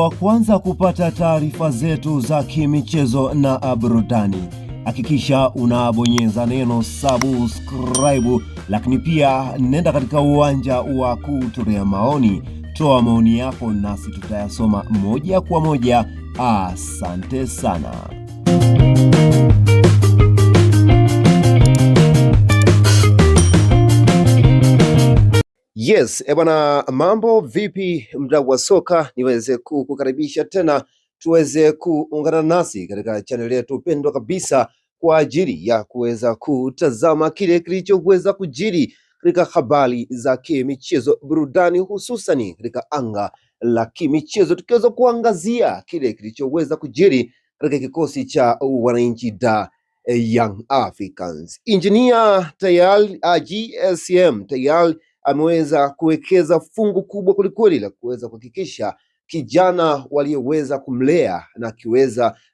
wa kwanza kupata taarifa zetu za kimichezo na burudani, hakikisha unabonyeza neno subscribe, lakini pia nenda katika uwanja wa kutolea maoni. Toa maoni yako nasi tutayasoma moja kwa moja. Asante sana. Yes, bwana, mambo vipi mdau wa soka? Niweze kukaribisha tena tuweze kuungana nasi katika channel yetu pendwa kabisa kwa ajili ya kuweza kutazama kile kilichoweza kujiri katika habari za kimichezo, burudani, hususani katika anga la kimichezo, tukiweza kuangazia kile kilichoweza kujiri katika kikosi cha wananchi da Young Africans. Engineer tayari GSM tayari ameweza kuwekeza fungu kubwa kwelikweli la kuweza kuhakikisha kijana walioweza kumlea na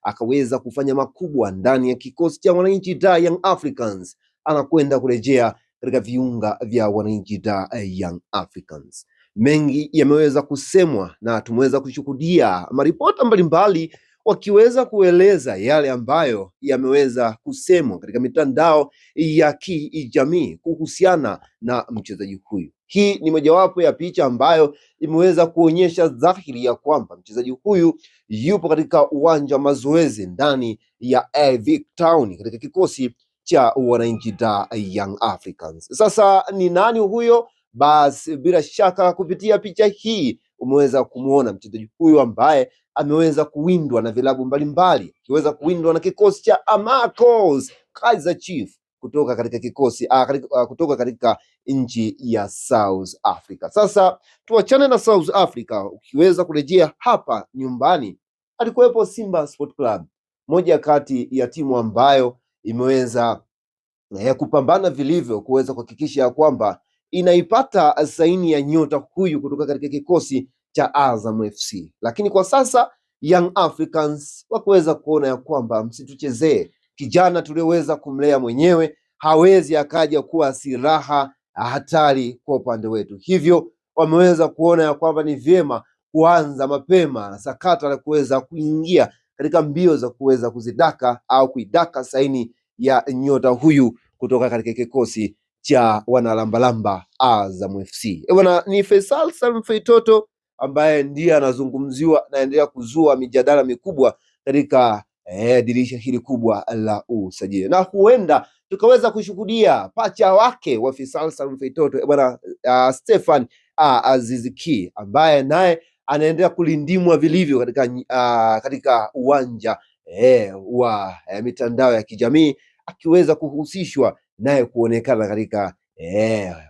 akaweza kufanya makubwa ndani ya kikosi cha wananchi da Young Africans anakwenda kurejea katika viunga vya wananchi da Young Africans. Mengi yameweza kusemwa na tumeweza kushuhudia maripota mbalimbali wakiweza kueleza yale ambayo yameweza kusemwa katika mitandao ya kijamii kuhusiana na mchezaji huyu. Hii ni mojawapo ya picha ambayo imeweza kuonyesha dhahiri ya kwamba mchezaji huyu yupo katika uwanja wa mazoezi ndani ya Vic Town katika kikosi cha wananchi da Young Africans. Sasa ni nani huyo? Basi bila shaka kupitia picha hii umeweza kumuona mchezaji huyu ambaye ameweza kuwindwa na vilabu mbalimbali, akiweza kuwindwa na kikosi cha Amakos Kaizer Chiefs kutoka katika kikosi kutoka katika nchi ya South Africa. Sasa tuachane na South Africa, ukiweza kurejea hapa nyumbani, alikuwepo Simba Sport Club, moja kati ya timu ambayo imeweza kupambana vilivyo kuweza kuhakikisha kwamba inaipata saini ya nyota huyu kutoka katika kikosi cha Azam FC. Lakini kwa sasa Young Africans wakuweza kuona ya kwamba msituchezee kijana tulioweza kumlea mwenyewe, hawezi akaja kuwa silaha hatari kwa upande wetu. Hivyo wameweza kuona ya kwamba ni vyema kuanza mapema sakata la kuweza kuingia katika mbio za kuweza kuzidaka au kuidaka saini ya nyota huyu kutoka katika kikosi cha wanalambalamba Azam FC. Bwana, ni Faisal Salum Feitoto ambaye ndiye anazungumziwa na endelea kuzua mijadala mikubwa katika dirisha hili kubwa la usajili, na huenda tukaweza kushuhudia pacha wake wa Faisal Salum Feitoto bwana Stefan Aziz Ki ambaye naye anaendelea kulindimwa vilivyo katika uwanja wa mitandao ya kijamii, akiweza kuhusishwa naye kuonekana katika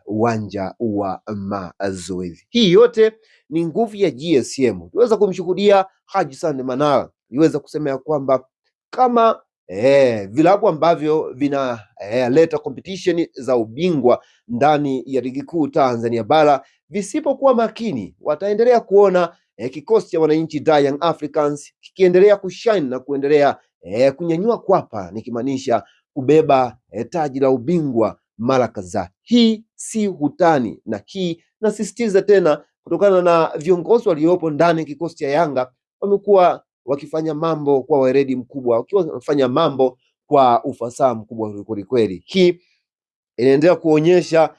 uwanja wa mazoezi. Hii yote ni nguvu ya GSM. Tuweza kumshuhudia Haji Sande Manara niweza kusema ya kwamba kama vilabu ambavyo vinaleta competition za ubingwa ndani ya ligi kuu Tanzania bara visipokuwa makini, wataendelea kuona kikosi cha wananchi da Young Africans kikiendelea kushine na kuendelea kunyanyua kwapa, nikimaanisha kubeba taji la ubingwa mara kadhaa. Hii si hutani, na hii nasisitiza tena kutokana na viongozi waliopo ndani ya kikosi cha Yanga wamekuwa wakifanya mambo kwa weledi mkubwa, wakiwa wanafanya mambo kwa ufasaha mkubwa kweli. Hii inaendelea kuonyesha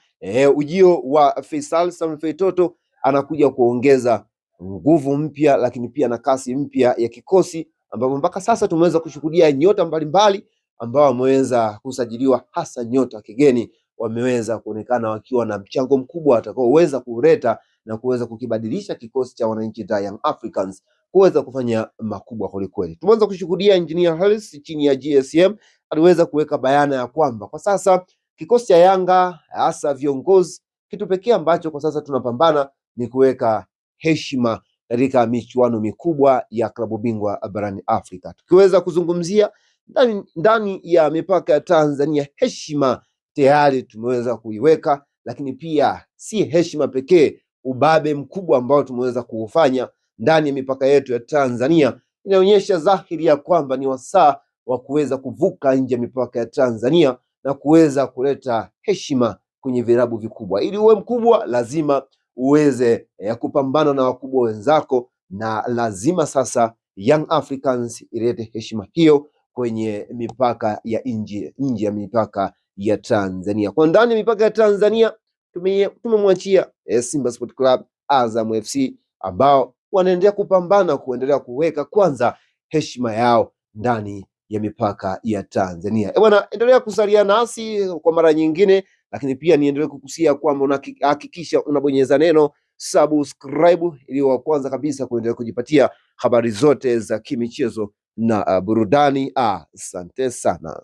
ujio wa Faisal Salum Feitoto anakuja kuongeza nguvu mpya, lakini pia na kasi mpya ya kikosi, ambapo mpaka sasa tumeweza kushuhudia nyota mbalimbali ambao wameweza kusajiliwa, hasa nyota kigeni wameweza kuonekana wakiwa na mchango mkubwa watakaoweza kuleta na kuweza kukibadilisha kikosi cha wananchi da Young Africans kuweza kufanya makubwa kwelikweli. Tumeweza kushuhudia Engineer Harris chini ya GSM aliweza kuweka bayana ya kwamba kwa sasa kikosi cha Yanga, hasa viongozi, kitu pekee ambacho kwa sasa tunapambana ni kuweka heshima katika michuano mikubwa ya klabu bingwa barani Afrika. Tukiweza kuzungumzia ndani ya mipaka ya Tanzania, heshima tayari tumeweza kuiweka, lakini pia si heshima pekee, ubabe mkubwa ambao tumeweza kuufanya ndani ya mipaka yetu ya Tanzania inaonyesha dhahiri ya kwamba ni wasaa wa kuweza kuvuka nje ya mipaka ya Tanzania na kuweza kuleta heshima kwenye vilabu vikubwa. Ili uwe mkubwa lazima uweze kupambana na wakubwa wenzako na lazima sasa Young Africans ilete heshima hiyo kwenye mipaka ya nje ya mipaka ya Tanzania. Kwa ndani ya mipaka ya Tanzania tumemwachia Simba Sport Club, Azam FC ambao wanaendelea kupambana kuendelea kuweka kwanza heshima yao ndani ya mipaka ya Tanzania. Bwana, endelea kusalia nasi kwa mara nyingine, lakini pia niendelee kukusia kwamba unahakikisha unabonyeza neno subscribe ili wa kwanza kabisa kuendelea kujipatia habari zote za kimichezo na burudani. Asante sana.